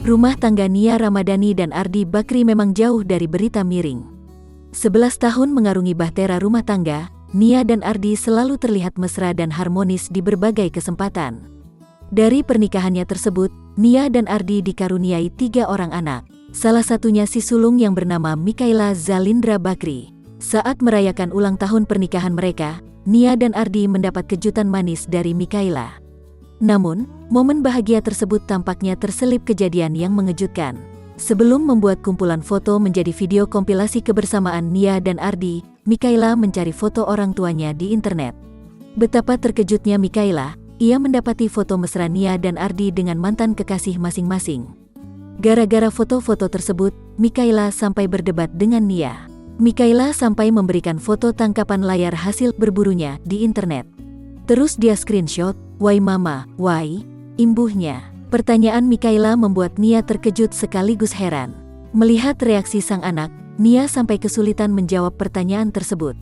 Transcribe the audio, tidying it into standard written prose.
Rumah tangga Nia Ramadhani dan Ardi Bakri memang jauh dari berita miring. 11 tahun mengarungi bahtera rumah tangga, Nia dan Ardi selalu terlihat mesra dan harmonis di berbagai kesempatan. Dari pernikahannya tersebut, Nia dan Ardi dikaruniai 3 orang anak. Salah satunya si sulung yang bernama Mikaela Zalindra Bakri. Saat merayakan ulang tahun pernikahan mereka, Nia dan Ardi mendapat kejutan manis dari Mikaela. Namun, momen bahagia tersebut tampaknya terselip kejadian yang mengejutkan. Sebelum membuat kumpulan foto menjadi video kompilasi kebersamaan Nia dan Ardi, Mikaela mencari foto orang tuanya di internet. Betapa terkejutnya Mikaela, ia mendapati foto mesra Nia dan Ardi dengan mantan kekasih masing-masing. Gara-gara foto-foto tersebut, Mikaela sampai berdebat dengan Nia. Mikaela sampai memberikan foto tangkapan layar hasil berburunya di internet. Terus dia screenshot, "Why mama, why?" imbuhnya. Pertanyaan Mikaela membuat Nia terkejut sekaligus heran. Melihat reaksi sang anak, Nia sampai kesulitan menjawab pertanyaan tersebut.